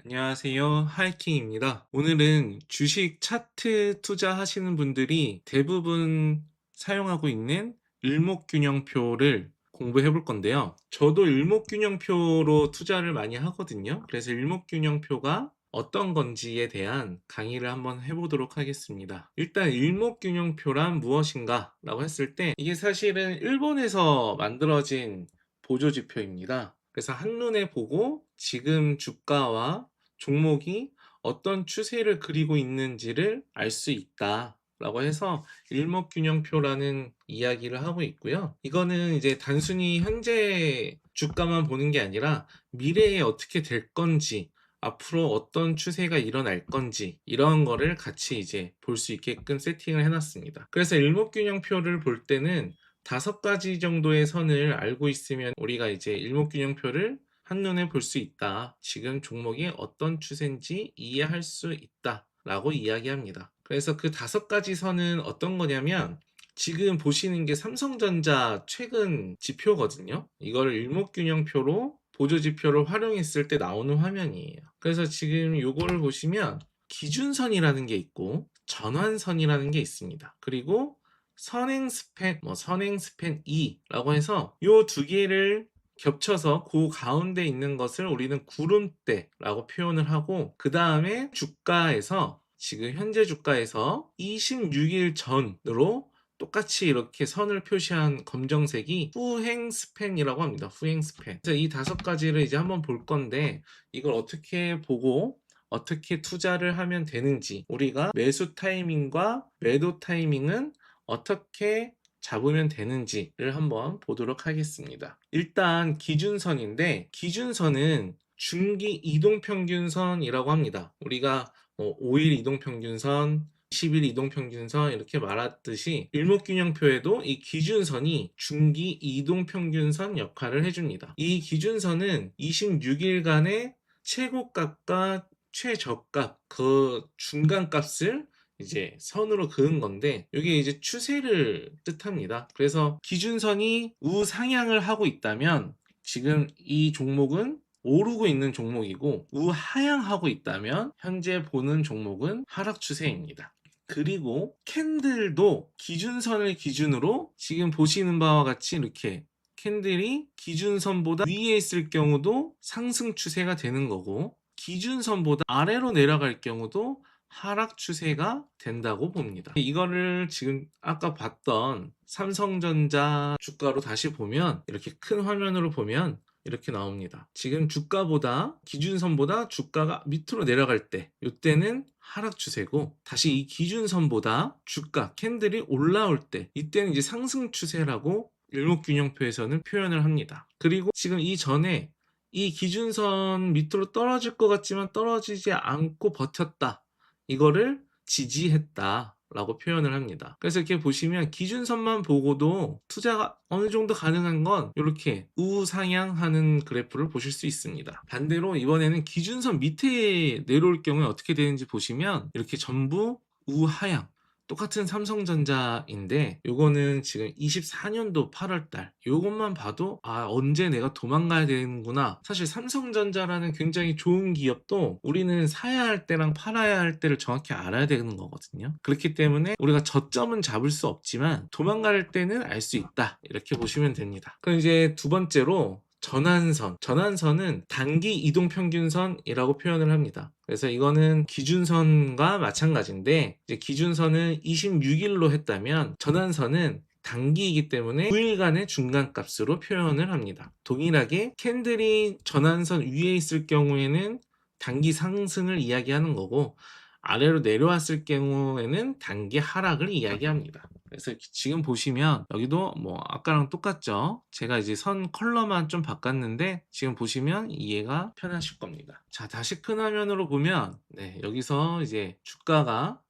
안녕하세요. 하이킹입니다. 오늘은 주식 차트 투자하시는 분들이 대부분 사용하고 있는 일목균형표를 공부해 볼 건데요. 저도 일목균형표로 투자를 많이 하거든요. 그래서 일목균형표가 어떤 건지에 대한 강의를 한번 해보도록 하겠습니다. 일단 일목균형표란 무엇인가 라고 했을 때 이게 사실은 일본에서 만들어진 보조지표입니다. 그래서 한눈에 보고 지금 주가와 종목이 어떤 추세를 그리고 있는지를 알 수 있다 라고 해서 일목균형표라는 이야기를 하고 있고요. 이거는 이제 단순히 현재 주가만 보는 게 아니라 미래에 어떻게 될 건지, 앞으로 어떤 추세가 일어날 건지 이런 거를 같이 이제 볼 수 있게끔 세팅을 해놨습니다. 그래서 일목균형표를 볼 때는 5가지 정도의 선을 알고 있으면 우리가 이제 일목균형표를 한눈에 볼 수 있다. 지금 종목이 어떤 추세인지 이해할 수 있다. 라고 이야기합니다. 그래서 그 5가지 선은 어떤 거냐면 지금 보시는 게 삼성전자 최근 지표거든요. 이걸 일목균형표로 보조지표를 활용했을 때 나오는 화면이에요. 그래서 지금 요거를 보시면 기준선이라는 게 있고 전환선이라는 게 있습니다. 그리고 선행스팬, 선행스팬 2라고 해서 요 두 개를 겹쳐서 그 가운데 있는 것을 우리는 구름대라고 표현을 하고, 그 다음에 주가에서 지금 현재 주가에서 26일 전으로 똑같이 이렇게 선을 표시한 검정색이 후행 스팬이라고 합니다. 후행 스팬. 그래서 이 5가지를 이제 한번 볼 건데, 이걸 어떻게 보고 어떻게 투자를 하면 되는지, 우리가 매수 타이밍과 매도 타이밍은 어떻게 잡으면 되는지를 한번 보도록 하겠습니다. 일단 기준선인데, 기준선은 중기 이동평균선이라고 합니다. 우리가 5일 이동평균선, 10일 이동평균선 이렇게 말했듯이 일목균형표에도 이 기준선이 중기 이동평균선 역할을 해줍니다. 이 기준선은 26일간의 최고값과 최저값, 그 중간값을 이제 선으로 그은 건데, 이게 이제 추세를 뜻합니다. 그래서 기준선이 우상향을 하고 있다면 지금 이 종목은 오르고 있는 종목이고, 우하향하고 있다면 현재 보는 종목은 하락 추세입니다. 그리고 캔들도 기준선을 기준으로 지금 보시는 바와 같이 이렇게 캔들이 기준선보다 위에 있을 경우도 상승 추세가 되는 거고, 기준선보다 아래로 내려갈 경우도 하락 추세가 된다고 봅니다. 이거를 지금 아까 봤던 삼성전자 주가로 다시 보면, 이렇게 큰 화면으로 보면 이렇게 나옵니다. 지금 주가보다, 기준선보다 주가가 밑으로 내려갈 때, 이때는 하락 추세고, 다시 이 기준선보다 주가 캔들이 올라올 때, 이때는 이제 상승 추세라고 일목균형표에서는 표현을 합니다. 그리고 지금 이전에 이 기준선 밑으로 떨어질 것 같지만 떨어지지 않고 버텼다, 이거를 지지했다 라고 표현을 합니다. 그래서 이렇게 보시면 기준선만 보고도 투자가 어느 정도 가능한 건 이렇게 우상향하는 그래프를 보실 수 있습니다. 반대로 이번에는 기준선 밑에 내려올 경우에 어떻게 되는지 보시면 이렇게 전부 우하향, 똑같은 삼성전자인데 요거는 지금 24년도 8월달, 요것만 봐도 언제 내가 도망가야 되는구나. 사실 삼성전자라는 굉장히 좋은 기업도 우리는 사야 할 때랑 팔아야 할 때를 정확히 알아야 되는 거거든요. 그렇기 때문에 우리가 저점은 잡을 수 없지만 도망갈 때는 알 수 있다, 이렇게 보시면 됩니다. 그럼 이제 두 번째로 전환선. 전환선은 단기 이동평균선이라고 표현을 합니다. 그래서 이거는 기준선과 마찬가지인데, 이제 기준선은 26일로 했다면 전환선은 단기이기 때문에 9일간의 중간값으로 표현을 합니다. 동일하게 캔들이 전환선 위에 있을 경우에는 단기 상승을 이야기하는 거고, 아래로 내려왔을 경우에는 단기 하락을 이야기합니다. 그래서 지금 보시면 여기도 뭐 아까랑 똑같죠. 제가 이제 선 컬러만 좀 바꿨는데 지금 보시면 이해가 편하실 겁니다. 자, 다시 큰 화면으로 보면 여기서 이제 주가가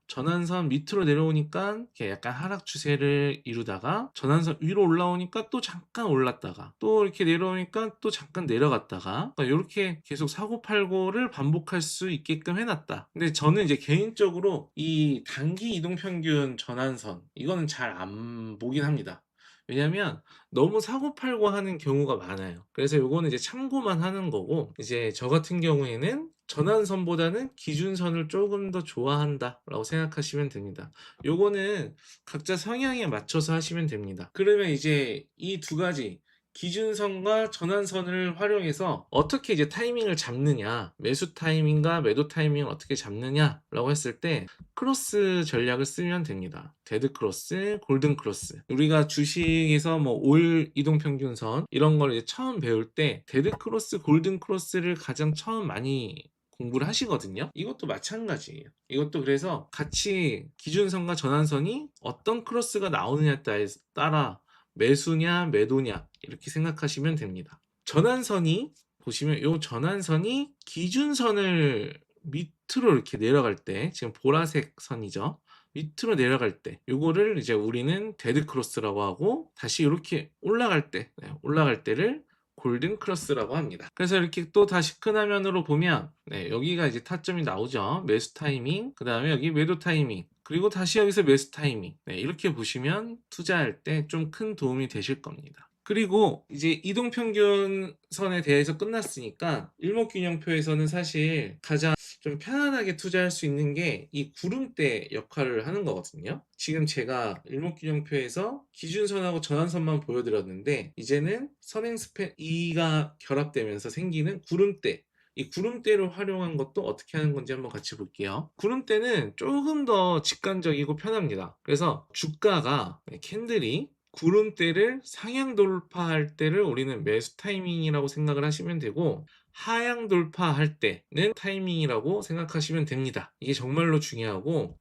전환선 밑으로 내려오니까 이렇게 약간 하락 추세를 이루다가 전환선 위로 올라오니까 또 잠깐 올랐다가 또 이렇게 내려오니까 또 잠깐 내려갔다가, 이렇게 계속 사고팔고를 반복할 수 있게끔 해놨다. 근데 저는 이제 개인적으로 이 단기 이동평균 전환선, 이거는 잘 안 보긴 합니다. 왜냐면 너무 사고팔고 하는 경우가 많아요. 그래서 요거는 이제 참고만 하는 거고, 이제 저 같은 경우에는 전환선보다는 기준선을 조금 더 좋아한다라고 생각하시면 됩니다. 요거는 각자 성향에 맞춰서 하시면 됩니다. 그러면 이제 이 두 가지 기준선과 전환선을 활용해서 어떻게 이제 타이밍을 잡느냐, 매수 타이밍과 매도 타이밍을 어떻게 잡느냐라고 했을 때 크로스 전략을 쓰면 됩니다. 데드 크로스, 골든 크로스. 우리가 주식에서 뭐 5일 이동 평균선 이런 걸 이제 처음 배울 때 데드 크로스, 골든 크로스를 가장 처음 많이 공부를 하시거든요. 이것도 마찬가지예요. 이것도 그래서 같이 기준선과 전환선이 어떤 크로스가 나오느냐에 따라 매수냐 매도냐 이렇게 생각하시면 됩니다. 전환선이 보시면 이 전환선이 기준선을 밑으로 이렇게 내려갈 때, 지금 보라색 선이죠. 밑으로 내려갈 때 요거를 이제 우리는 데드 크로스라고 하고, 다시 이렇게 올라갈 때, 올라갈 때를 골든 크로스라고 합니다. 그래서 이렇게 또 다시 큰 화면으로 보면 여기가 이제 타점이 나오죠. 매수 타이밍, 그 다음에 여기 매도 타이밍, 그리고 다시 여기서 매수 타이밍. 이렇게 보시면 투자할 때 좀 큰 도움이 되실 겁니다. 그리고 이제 이동평균선에 대해서 끝났으니까 일목균형표에서는 사실 가장 좀 편안하게 투자할 수 있는 게 이 구름대 역할을 하는 거거든요. 지금 제가 일목균형표에서 기준선하고 전환선만 보여드렸는데, 이제는 선행스팬 2가 결합되면서 생기는 구름대, 이 구름대를 활용한 것도 어떻게 하는 건지 한번 같이 볼게요. 구름대는 조금 더 직관적이고 편합니다. 그래서 주가가 캔들이 구름대를 상향 돌파할 때를 우리는 매수 타이밍이라고 생각을 하시면 되고, 하향 돌파할 때는 타이밍이라고 생각하시면 됩니다. 이게 정말로 중요하고,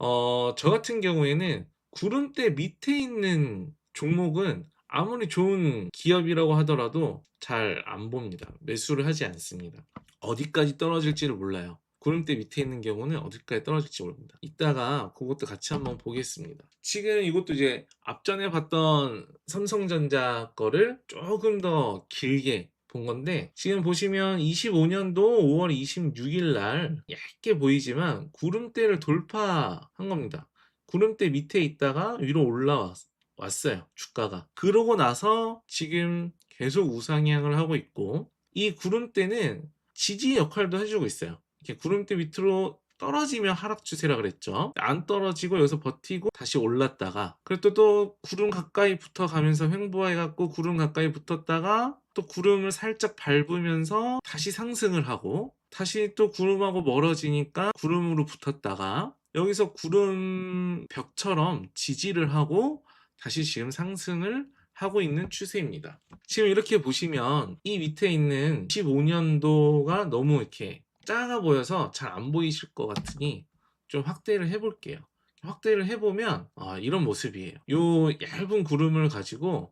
저 같은 경우에는 구름대 밑에 있는 종목은 아무리 좋은 기업이라고 하더라도 잘 안 봅니다. 매수를 하지 않습니다. 어디까지 떨어질지를 몰라요. 구름대 밑에 있는 경우는 어디까지 떨어질지 모릅니다. 이따가 그것도 같이 한번 보겠습니다. 지금 이것도 이제 앞전에 봤던 삼성전자 거를 조금 더 길게 본 건데, 지금 보시면 25년도 5월 26일 날 얇게 보이지만 구름대를 돌파한 겁니다. 구름대 밑에 있다가 위로 올라왔어요, 주가가. 그러고 나서 지금 계속 우상향을 하고 있고, 이 구름대는 지지 역할도 해주고 있어요. 이렇게 구름대 밑으로 떨어지면 하락 추세라 그랬죠. 안 떨어지고 여기서 버티고 다시 올랐다가, 그리고 또 구름 가까이 붙어가면서 횡보해갖고 구름 가까이 붙었다가 또 구름을 살짝 밟으면서 다시 상승을 하고, 다시 또 구름하고 멀어지니까 구름으로 붙었다가 여기서 구름 벽처럼 지지를 하고 다시 지금 상승을 하고 있는 추세입니다. 지금 이렇게 보시면 이 밑에 있는 15년도가 너무 이렇게 작아 보여서 잘 안 보이실 것 같으니 좀 확대를 해볼게요. 확대를 해보면 이런 모습이에요. 요 얇은 구름을 가지고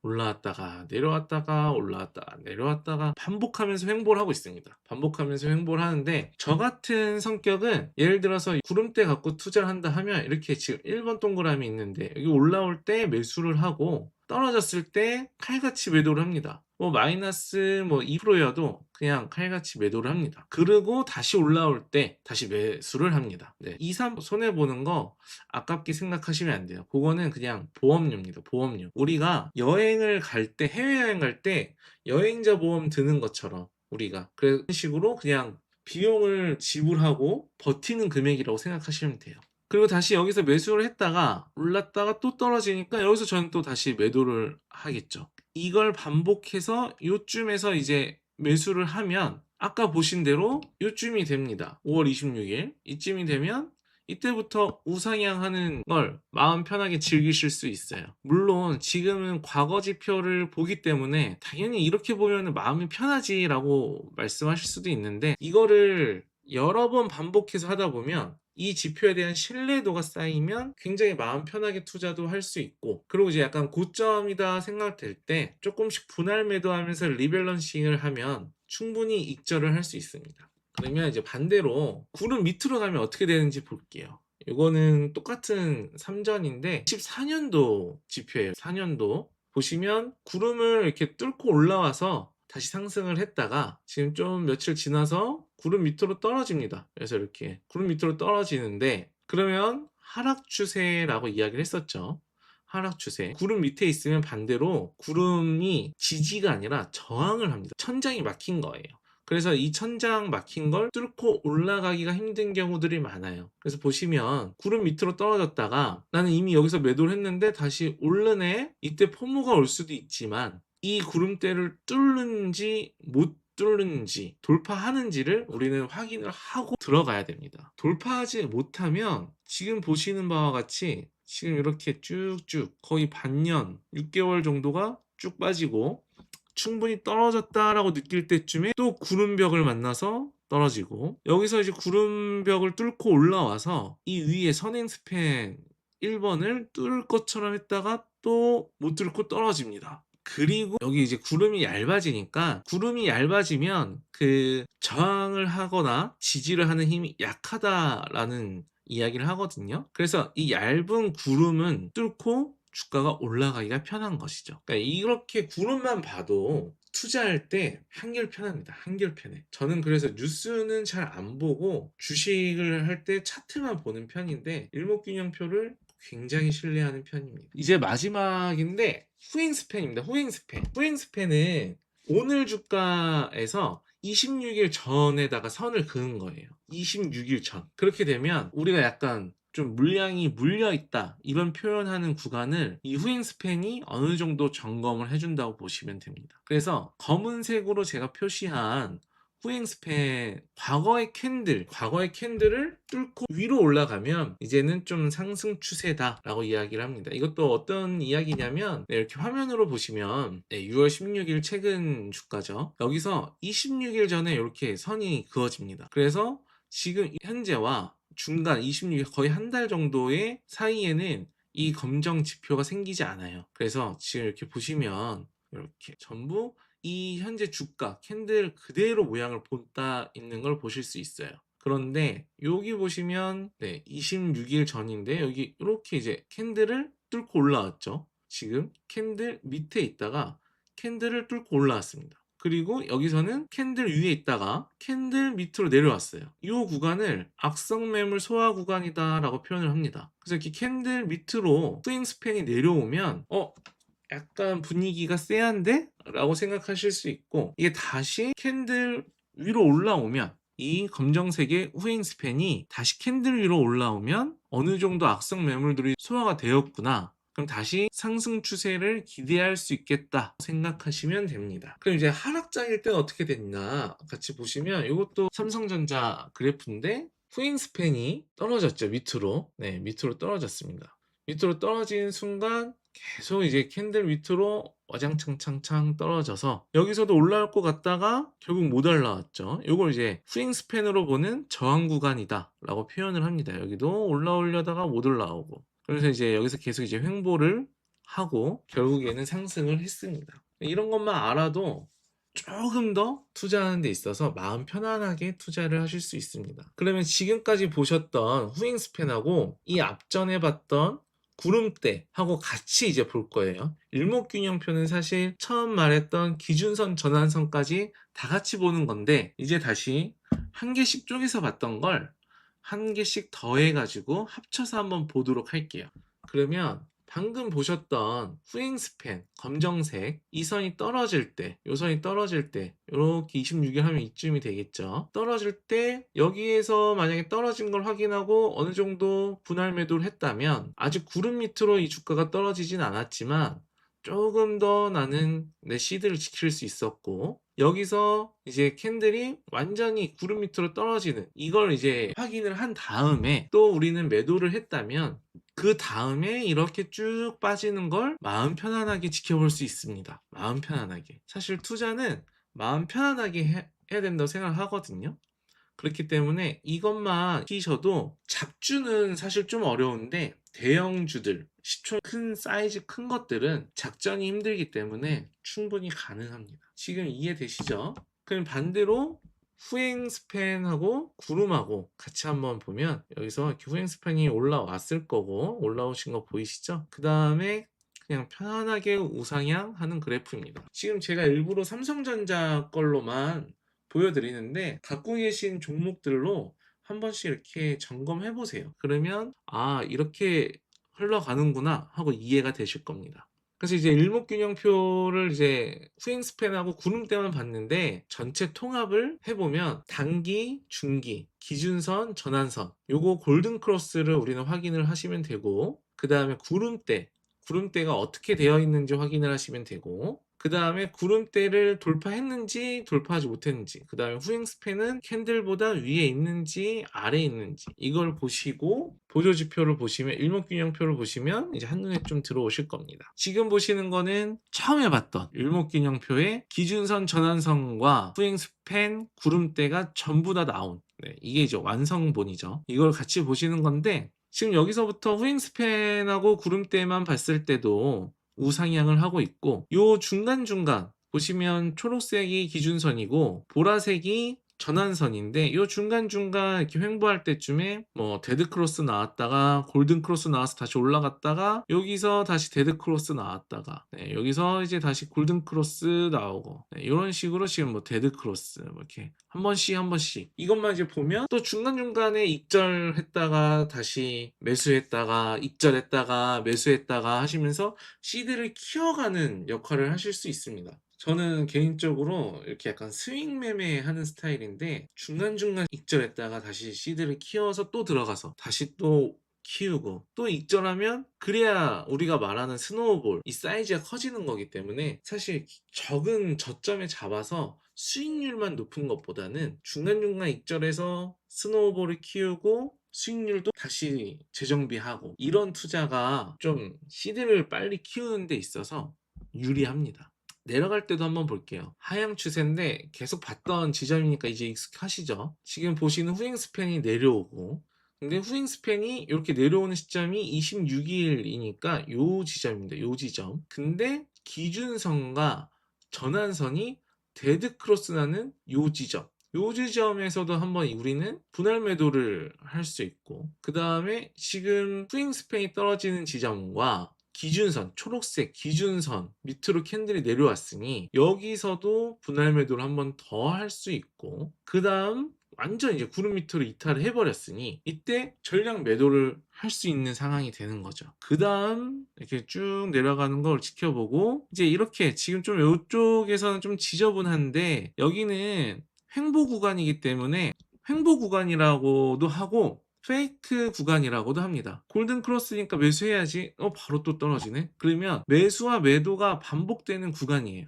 올라왔다가 내려왔다가 올라왔다가 내려왔다가 반복하면서 횡보를 하고 있습니다. 반복하면서 횡보를 하는데, 저 같은 성격은 예를 들어서 구름대 갖고 투자를 한다 하면 이렇게 지금 1번 동그라미 있는데, 여기 올라올 때 매수를 하고 떨어졌을 때 칼같이 매도를 합니다. 뭐 마이너스 뭐 2%여도 그냥 칼같이 매도를 합니다. 그리고 다시 올라올 때 다시 매수를 합니다. 2, 3 손해 보는 거 아깝게 생각하시면 안 돼요. 그거는 그냥 보험료입니다. 보험료. 우리가 여행을 갈 때, 해외여행 갈 때 여행자 보험 드는 것처럼 우리가 그런 식으로 그냥 비용을 지불하고 버티는 금액이라고 생각하시면 돼요. 그리고 다시 여기서 매수를 했다가 올랐다가 또 떨어지니까 여기서 저는 또 다시 매도를 하겠죠. 이걸 반복해서 요쯤에서 이제 매수를 하면 아까 보신 대로 요쯤이 됩니다. 5월 26일 이쯤이 되면 이때부터 우상향하는 걸 마음 편하게 즐기실 수 있어요. 물론 지금은 과거 지표를 보기 때문에 당연히 이렇게 보면 마음이 편하지라고 말씀하실 수도 있는데, 이거를 여러 번 반복해서 하다 보면 이 지표에 대한 신뢰도가 쌓이면 굉장히 마음 편하게 투자도 할 수 있고, 그리고 이제 약간 고점이다 생각될 때 조금씩 분할 매도하면서 리밸런싱을 하면 충분히 익절을 할 수 있습니다. 그러면 이제 반대로 구름 밑으로 가면 어떻게 되는지 볼게요. 이거는 똑같은 3전인데 14년도 지표예요. 4년도 보시면 구름을 이렇게 뚫고 올라와서 다시 상승을 했다가 지금 좀 며칠 지나서 구름 밑으로 떨어집니다. 그래서 이렇게 구름 밑으로 떨어지는데, 그러면 하락 추세라고 이야기를 했었죠. 하락 추세. 구름 밑에 있으면 반대로 구름이 지지가 아니라 저항을 합니다. 천장이 막힌 거예요. 그래서 이 천장 막힌 걸 뚫고 올라가기가 힘든 경우들이 많아요. 그래서 보시면 구름 밑으로 떨어졌다가 나는 이미 여기서 매도를 했는데 다시 오르네. 이때 포모가 올 수도 있지만 이 구름대를 뚫는지 못 뚫는지 돌파하는지를 우리는 확인을 하고 들어가야 됩니다. 돌파하지 못하면 지금 보시는 바와 같이 지금 이렇게 쭉쭉 거의 반년 6개월 정도가 쭉 빠지고 충분히 떨어졌다라고 느낄 때쯤에 또 구름벽을 만나서 떨어지고 여기서 이제 구름벽을 뚫고 올라와서 이 위에 선행스팬 1번을 뚫을 것처럼 했다가 또 못 뚫고 떨어집니다. 그리고 여기 이제 구름이 얇아지니까 구름이 얇아지면 그 저항을 하거나 지지를 하는 힘이 약하다라는 이야기를 하거든요. 그래서 이 얇은 구름은 뚫고 주가가 올라가기가 편한 것이죠. 그러니까 이렇게 구름만 봐도 투자할 때 한결 편합니다. 한결 편해. 저는 그래서 뉴스는 잘 안 보고 주식을 할 때 차트만 보는 편인데 일목균형표를 굉장히 신뢰하는 편입니다. 이제 마지막인데 후행스팬입니다. 후행스팬. 후행스팬은 오늘 주가에서 26일 전에다가 선을 그은 거예요. 26일 전. 그렇게 되면 우리가 약간 좀 물량이 물려 있다 이런 표현하는 구간을 이 후행 스팬이 어느 정도 점검을 해준다고 보시면 됩니다. 그래서 검은색으로 제가 표시한 후행 스팬 과거의 캔들을 뚫고 위로 올라가면 이제는 좀 상승 추세다라고 이야기를 합니다. 이것도 어떤 이야기냐면 이렇게 화면으로 보시면 6월 16일 최근 주가죠. 여기서 26일 전에 이렇게 선이 그어집니다. 그래서 지금 현재와 중간 26일 거의 한 달 정도의 사이에는 이 검정 지표가 생기지 않아요. 그래서 지금 이렇게 보시면 이렇게 전부 이 현재 주가 캔들 그대로 모양을 본따 있는 걸 보실 수 있어요. 그런데 여기 보시면 26일 전인데 여기 이렇게 이제 캔들을 뚫고 올라왔죠. 지금 캔들 밑에 있다가 캔들을 뚫고 올라왔습니다. 그리고 여기서는 캔들 위에 있다가 캔들 밑으로 내려왔어요. 이 구간을 악성 매물 소화 구간이다 라고 표현을 합니다. 그래서 이렇게 캔들 밑으로 스윙 스팬이 내려오면 약간 분위기가 쎄한데? 라고 생각하실 수 있고 이게 다시 캔들 위로 올라오면 이 검정색의 후행 스팬이 다시 캔들 위로 올라오면 어느 정도 악성 매물들이 소화가 되었구나. 그럼 다시 상승 추세를 기대할 수 있겠다 생각하시면 됩니다. 그럼 이제 하락장일 때는 어떻게 됐나 같이 보시면 이것도 삼성전자 그래프인데 후행 스팬이 떨어졌죠. 밑으로. 네, 밑으로 떨어졌습니다. 밑으로 떨어진 순간 계속 이제 캔들 밑으로 와장창창창 떨어져서 여기서도 올라올 것 같다가 결국 못 올라왔죠. 이걸 이제 스윙 스팬으로 보는 저항 구간이다 라고 표현을 합니다. 여기도 올라오려다가 못 올라오고 그래서 이제 여기서 계속 이제 횡보를 하고 결국에는 상승을 했습니다. 이런 것만 알아도 조금 더 투자하는 데 있어서 마음 편안하게 투자를 하실 수 있습니다. 그러면 지금까지 보셨던 후행 스팬하고 이 앞전에 봤던 구름대하고 같이 이제 볼 거예요. 일목균형표는 사실 처음 말했던 기준선 전환선까지 다 같이 보는 건데 이제 다시 한 개씩 쪼개서 봤던 걸 한 개씩 더해가지고 합쳐서 한번 보도록 할게요. 그러면 방금 보셨던 후행 스팬 검정색 이 선이 떨어질 때, 이 선이 떨어질 때 이렇게 26일 하면 이쯤이 되겠죠. 떨어질 때 여기에서 만약에 떨어진 걸 확인하고 어느 정도 분할 매도를 했다면 아직 구름 밑으로 이 주가가 떨어지진 않았지만 조금 더 나는 내 시드를 지킬 수 있었고 여기서 이제 캔들이 완전히 구름 밑으로 떨어지는 이걸 이제 확인을 한 다음에 또 우리는 매도를 했다면 그 다음에 이렇게 쭉 빠지는 걸 마음 편안하게 지켜볼 수 있습니다. 마음 편안하게. 사실 투자는 마음 편안하게 해야 된다고 생각을 하거든요. 그렇기 때문에 이것만 키셔도 잡주는 사실 좀 어려운데 대형주들, 시총 큰 사이즈 큰 것들은 작전이 힘들기 때문에 충분히 가능합니다. 지금 이해되시죠? 그럼 반대로 후행 스팬하고 구름하고 같이 한번 보면 여기서 이렇게 후행 스팬이 올라왔을 거고 올라오신 거 보이시죠? 그 다음에 그냥 편안하게 우상향 하는 그래프입니다. 지금 제가 일부러 삼성전자 걸로만 보여드리는데 갖고 계신 종목들로 한 번씩 이렇게 점검해 보세요. 그러면 이렇게 흘러가는구나 하고 이해가 되실 겁니다. 그래서 이제 일목균형표를 이제 후행 스팬하고 구름대만 봤는데 전체 통합을 해보면 단기, 중기, 기준선, 전환선 요거 골든 크로스를 우리는 확인을 하시면 되고, 그 다음에 구름대가 어떻게 되어 있는지 확인을 하시면 되고, 그 다음에 구름대를 돌파했는지 돌파하지 못했는지, 그 다음에 후행 스팬은 캔들보다 위에 있는지 아래에 있는지 이걸 보시고, 보조지표를 보시면 일목균형표를 보시면 이제 한눈에 좀 들어오실 겁니다. 지금 보시는 거는 처음에 봤던 일목균형표의 기준선 전환선과 후행 스팬 구름대가 전부 다 나온, 이게 이제 완성본이죠. 이걸 같이 보시는 건데, 지금 여기서부터 후행 스팬하고 구름대만 봤을 때도 우상향을 하고 있고, 요 중간중간 보시면 초록색이 기준선이고 보라색이 전환선인데, 요 중간중간 이렇게 횡보할 때쯤에 뭐 데드크로스 나왔다가 골든크로스 나와서 다시 올라갔다가 여기서 다시 데드크로스 나왔다가 여기서 이제 다시 골든크로스 나오고, 이런 식으로 지금 뭐 데드크로스 뭐 이렇게 한 번씩 한 번씩 이것만 이제 보면, 또 중간중간에 익절했다가 다시 매수했다가 익절했다가 매수했다가 하시면서 시드를 키워가는 역할을 하실 수 있습니다. 저는 개인적으로 이렇게 약간 스윙 매매 하는 스타일인데, 중간중간 익절했다가 다시 시드를 키워서 또 들어가서 다시 또 키우고 또 익절하면, 그래야 우리가 말하는 스노우볼 이 사이즈가 커지는 거기 때문에, 사실 적은 저점에 잡아서 수익률만 높은 것보다는 중간중간 익절해서 스노우볼을 키우고 수익률도 다시 재정비하고, 이런 투자가 좀 시드를 빨리 키우는 데 있어서 유리합니다. 내려갈 때도 한번 볼게요. 하향 추세인데 계속 봤던 지점이니까 이제 익숙하시죠? 지금 보시는 후행 스팬이 내려오고, 근데 후행 스팬이 이렇게 내려오는 시점이 26일이니까 요 지점입니다. 요 지점. 근데 기준선과 전환선이 데드 크로스 나는 요 지점. 요 지점에서도 한번 우리는 분할 매도를 할 수 있고, 그 다음에 지금 스윙 스팬이 떨어지는 지점과 기준선, 초록색 기준선 밑으로 캔들이 내려왔으니 여기서도 분할 매도를 한번 더 할 수 있고, 그 다음 완전 이제 구름 밑으로 이탈을 해버렸으니 이때 전량 매도를 할 수 있는 상황이 되는 거죠. 그 다음 이렇게 쭉 내려가는 걸 지켜보고, 이제 이렇게 지금 좀 이쪽에서는 좀 지저분한데 여기는 횡보 구간이기 때문에 횡보 구간이라고도 하고 페이크 구간이라고도 합니다. 골든 크로스니까 매수해야지. 바로 또 떨어지네. 그러면 매수와 매도가 반복되는 구간이에요.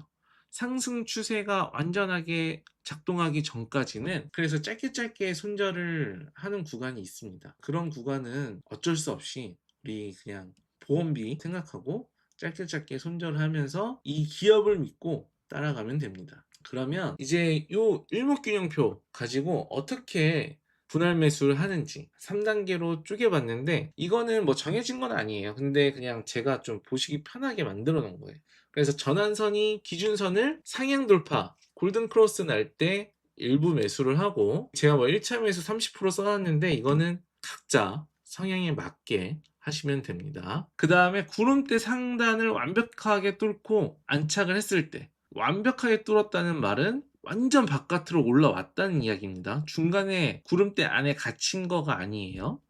상승 추세가 완전하게 작동하기 전까지는. 그래서 짧게 손절을 하는 구간이 있습니다. 그런 구간은 어쩔 수 없이 우리 그냥 보험비 생각하고 짧게 손절을 하면서 이 기업을 믿고 따라가면 됩니다. 그러면 이제 요 일목균형표 가지고 어떻게 분할 매수를 하는지 3단계로 쪼개봤는데, 이거는 뭐 정해진 건 아니에요. 근데 그냥 제가 좀 보시기 편하게 만들어 놓은 거예요. 그래서 전환선이 기준선을 상향 돌파 골든 크로스 날 때 일부 매수를 하고, 제가 뭐 1차 매수 30% 써놨는데 이거는 각자 성향에 맞게 하시면 됩니다. 그 다음에 구름대 상단을 완벽하게 뚫고 안착을 했을 때, 완벽하게 뚫었다는 말은 완전 바깥으로 올라왔다는 이야기입니다. 중간에 구름대 안에 갇힌 거가 아니에요.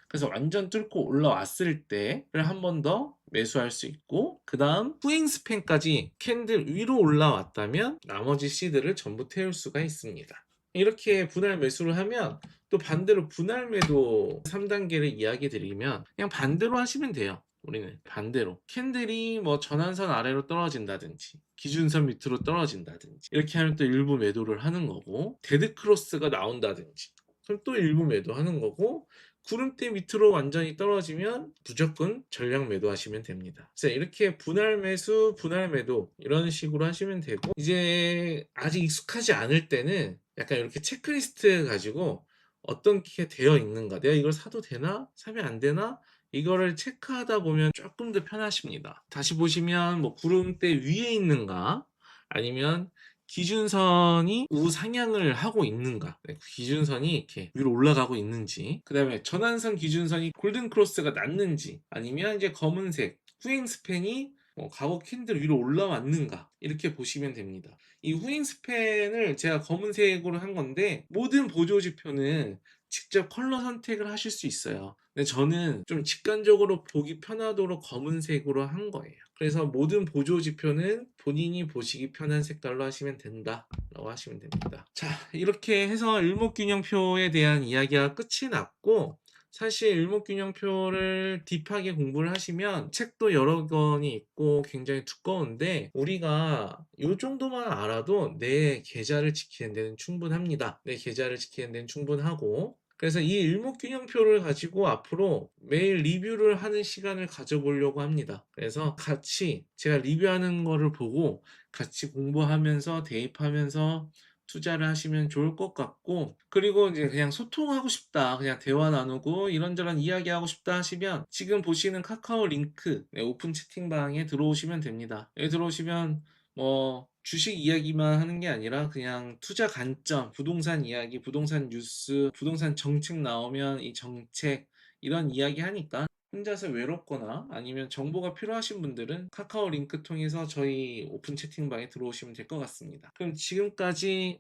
그래서 완전 뚫고 올라왔을 때를 한 번 더 매수할 수 있고, 그 다음 후잉 스팬까지 캔들 위로 올라왔다면 나머지 시드를 전부 태울 수가 있습니다. 이렇게 분할 매수를 하면, 또 반대로 분할 매도 3단계를 이야기 드리면 그냥 반대로 하시면 돼요. 우리는 반대로 캔들이 뭐 전환선 아래로 떨어진다든지 기준선 밑으로 떨어진다든지 이렇게 하면 또 일부 매도를 하는 거고, 데드 크로스가 나온다든지 그럼 또 일부 매도하는 거고, 구름대 밑으로 완전히 떨어지면 무조건 전량 매도하시면 됩니다. 자, 이렇게 분할 매수, 분할 매도 이런 식으로 하시면 되고, 이제 아직 익숙하지 않을 때는 약간 이렇게 체크리스트 가지고 어떤 게 되어 있는가, 내가 이걸 사도 되나 사면 안 되나, 이거를 체크하다 보면 조금 더 편하십니다. 다시 보시면 뭐 구름대 위에 있는가 아니면 기준선이 우상향을 하고 있는가, 기준선이 이렇게 위로 올라가고 있는지, 그 다음에 전환선 기준선이 골든 크로스가 났는지, 아니면 이제 검은색 후행 스팬이 과거 캔들 위로 올라왔는가, 이렇게 보시면 됩니다. 이 후잉 스팬을 제가 검은색으로 한 건데 모든 보조 지표는 직접 컬러 선택을 하실 수 있어요. 근데 저는 좀 직관적으로 보기 편하도록 검은색으로 한 거예요. 그래서 모든 보조 지표는 본인이 보시기 편한 색깔로 하시면 된다라고 하시면 됩니다. 자, 이렇게 해서 일목균형표에 대한 이야기가 끝이 났고, 사실 일목균형표를 딥하게 공부를 하시면 책도 여러 권이 있고 굉장히 두꺼운데, 우리가 요 정도만 알아도 내 계좌를 지키는 데는 충분합니다. 내 계좌를 지키는 데는 충분하고, 그래서 이 일목균형표를 가지고 앞으로 매일 리뷰를 하는 시간을 가져보려고 합니다. 그래서 같이 제가 리뷰하는 거를 보고 같이 공부하면서 대입하면서 투자를 하시면 좋을 것 같고, 그리고 이제 그냥 소통하고 싶다, 그냥 대화 나누고 이런저런 이야기하고 싶다 하시면 지금 보시는 카카오 링크, 오픈 채팅방에 들어오시면 됩니다. 여기 들어오시면 뭐 주식 이야기만 하는 게 아니라 그냥 투자 관점, 부동산 이야기, 부동산 뉴스, 부동산 정책 나오면 이 정책 이런 이야기 하니까 혼자서 외롭거나 아니면 정보가 필요하신 분들은 카카오 링크 통해서 저희 오픈 채팅방에 들어오시면 될 것 같습니다. 그럼 지금까지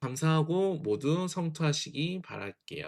감사하고 모두 성투하시기 바랄게요.